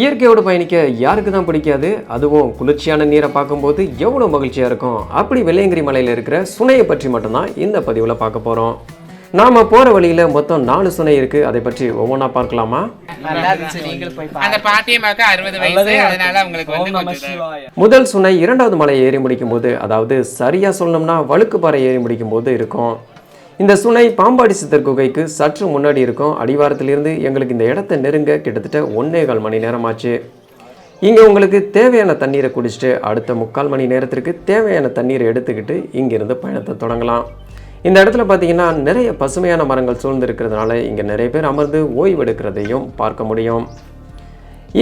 இயற்கையோடு பயணிக்க யாருக்கு தான் பிடிக்காது? அதுவும் குளிர்ச்சியான நீரை பார்க்கும்போது எவ்வளோ மகிழ்ச்சியாக இருக்கும். அப்படி வெள்ளையங்கிரி மலையில் இருக்கிற சுனையை பற்றி மட்டும்தான் இந்த பதிவில் பார்க்க போகிறோம். நாம் போகிற வழியில் மொத்தம் 4 சுனை இருக்குது. அதை பற்றி ஒவ்வொன்றா பார்க்கலாமா? முதல் சுனை 2வது மலை ஏறி முடிக்கும் போது, அதாவது சரியாக சொல்லணும்னா வழுக்குப்பாறை ஏறி முடிக்கும் போது இருக்கும். இந்த சுனை பாம்பாடி சித்தர் குகைக்கு சற்று முன்னாடி இருக்கும். அடிவாரத்திலிருந்து எங்களுக்கு இந்த இடத்த நெருங்க கிட்டத்தட்ட 1.25 மணி நேரம் ஆச்சு. இங்கே உங்களுக்கு தேவையான தண்ணீரை குடிச்சிட்டு அடுத்த 3/4 மணி நேரத்திற்கு தேவையான தண்ணீரை எடுத்துக்கிட்டு இங்கிருந்து பயணத்தை தொடங்கலாம். இந்த இடத்துல பார்த்தீங்கன்னா நிறைய பசுமையான மரங்கள் சூழ்ந்து இருக்கிறதுனால இங்கே நிறைய பேர் அமர்ந்து ஓய்வெடுக்கிறதையும் பார்க்க முடியும்.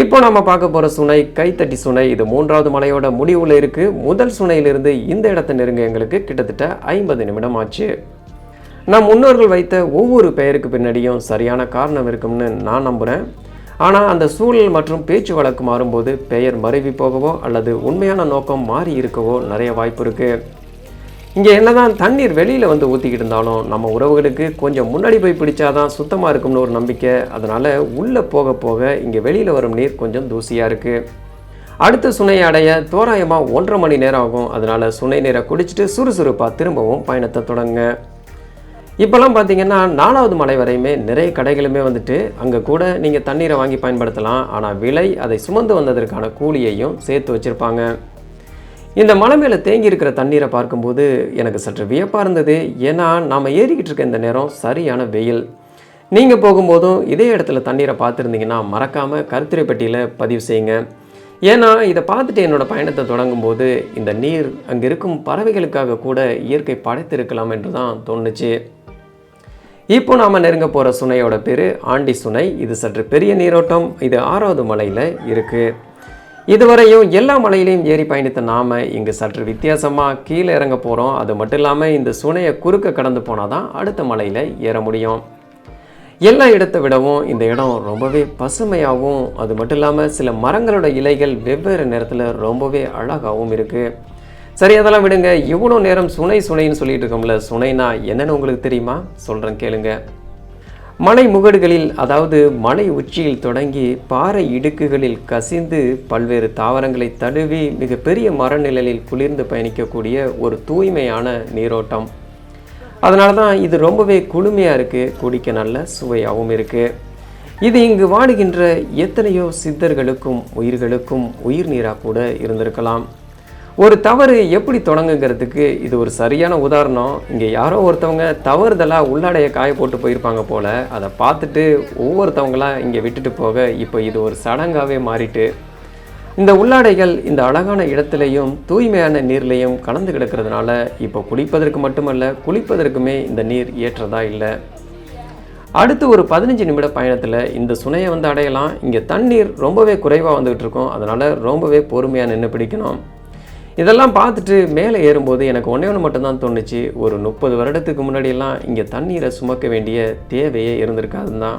இப்போ நம்ம பார்க்க போகிற சுனை கைத்தட்டி சுனை. இது 3வது மலையோட முடிவில் இருக்குது. முதல் சுனையிலிருந்து இந்த இடத்த நெருங்க எங்களுக்கு கிட்டத்தட்ட 50 நிமிடம் ஆச்சு. நம் முன்னோர்கள் வைத்த ஒவ்வொரு பெயருக்கு பின்னாடியும் சரியான காரணம் இருக்கும்னு நான் நம்புகிறேன். ஆனால் அந்த சூழல் மற்றும் பேச்சு வழக்கு மாறும்போது பெயர் மறைவி போகவோ அல்லது உண்மையான நோக்கம் மாறி இருக்கவோ நிறைய வாய்ப்பு இருக்குது. இங்கே என்னதான் தண்ணீர் வெளியில் வந்து ஊற்றிக்கிட்டு இருந்தாலும் நம்ம உறவுகளுக்கு கொஞ்சம் முன்னாடி போய் பிடிச்சாதான் சுத்தமாக இருக்கும்னு ஒரு நம்பிக்கை. அதனால் உள்ளே போக போக இங்கே வெளியில் வரும் நீர் கொஞ்சம் தூசியாக இருக்குது. அடுத்த சுனையை அடைய தோராயமாக 1.5 மணி நேரம் ஆகும். அதனால் சுனை நீரை குடிச்சிட்டு சுறுசுறுப்பாக திரும்பவும் பயணத்தை தொடங்குங்க. இப்போல்லாம் பார்த்தீங்கன்னா 4வது மலை வரையுமே நிறைய கடைகளுமே வந்துட்டு அங்கே கூட நீங்கள் தண்ணீரை வாங்கி பயன்படுத்தலாம். ஆனால் விலை அதை சுமந்து வந்ததற்கான கூலியையும் சேர்த்து வச்சுருப்பாங்க. இந்த மலை மேலே தேங்கி இருக்கிற தண்ணீரை பார்க்கும்போது எனக்கு சற்று வியப்பாக இருந்தது. ஏன்னா நாம் ஏறிக்கிட்டு இருக்க இந்த நேரம் சரியான வெயில். நீங்கள் போகும்போதும் இதே இடத்துல தண்ணீரை பார்த்துருந்தீங்கன்னா மறக்காமல் கருத்துரை பெட்டியில் பதிவு செய்யுங்க. ஏன்னா இதை பார்த்துட்டு என்னோடய பயணத்தை தொடங்கும்போது இந்த நீர் அங்கே இருக்கும் பறவைகளுக்காக கூட இயற்கை படைத்திருக்கலாம் என்று தான் தோணுச்சு. இப்போ நாம் நெருங்க போகிற சுனையோட பேர் ஆண்டி சுனை. இது சற்று பெரிய நீரோட்டம். இது 6வது மலையில் இருக்குது. இதுவரையும் எல்லா மலையிலையும் ஏறி பயணித்த நாம் இங்கே சற்று வித்தியாசமாக கீழே இறங்க போகிறோம். அது மட்டும் இல்லாமல் இந்த சுனையை குறுக்க கடந்து போனால் தான் அடுத்த மலையில் ஏற முடியும். எல்லா இடத்தை விடவும் இந்த இடம் ரொம்பவே பசுமையாகவும், அது மட்டும் இல்லாமல் சில மரங்களோட இலைகள் வெவ்வேறு நேரத்தில் ரொம்பவே அழகாகவும் இருக்குது. சரி, அதெல்லாம் விடுங்க. இவ்வளோ நேரம் சுனை சுனைன்னு சொல்லிட்டு இருக்கோம்ல, சுனைனா என்னென்னு உங்களுக்கு தெரியுமா? சொல்கிறேன் கேளுங்க. மலை முகடுகளில், அதாவது மலை உச்சியில் தொடங்கி பாறை இடுக்குகளில் கசிந்து பல்வேறு தாவரங்களை தழுவி மிகப்பெரிய மரநிழலில் குளிர்ந்து பயணிக்கக்கூடிய ஒரு தூய்மையான நீரோட்டம். அதனால தான் இது ரொம்பவே குளுமையாக இருக்குது, குடிக்க நல்ல சுவையாகவும் இருக்குது. இது இங்கு வாடுகின்ற எத்தனையோ சித்தர்களுக்கும் உயிர்களுக்கும் உயிர் நீராக கூட இருந்திருக்கலாம். ஒரு தவறு எப்படி தொடங்குங்கிறதுக்கு இது ஒரு சரியான உதாரணம். இங்கே யாரோ ஒருத்தவங்க தவறுதலாக உள்ளாடைய காய போட்டு போயிருப்பாங்க போல். அதை பார்த்துட்டு ஒவ்வொருத்தவங்களாம் இங்கே விட்டுட்டு போக இப்போ இது ஒரு சடங்காகவே மாறிட்டு இந்த உள்ளாடைகள் இந்த அழகான இடத்துலையும் தூய்மையான நீர்லையும் கலந்து கிடக்கிறதுனால இப்போ குடிப்பதற்கு மட்டுமல்ல, குளிப்பதற்குமே இந்த நீர் ஏற்றதா இல்லை. அடுத்து ஒரு 15 நிமிட பயணத்தில் இந்த சுனையை வந்து அடையலாம். இங்கே தண்ணீர் ரொம்பவே குறைவாக வந்துகிட்டு இருக்கும். அதனால் ரொம்பவே பொறுமையாக நின்று பிடிக்கணும். இதெல்லாம் பார்த்துட்டு மேலே ஏறும்போது எனக்கு ஒன்று மட்டும்தான் தோணுச்சு. ஒரு 30 வருடத்துக்கு முன்னாடியெல்லாம் இங்கே தண்ணீரை சுமக்க வேண்டிய தேவையே இருந்திருக்காதுன்னு தான்.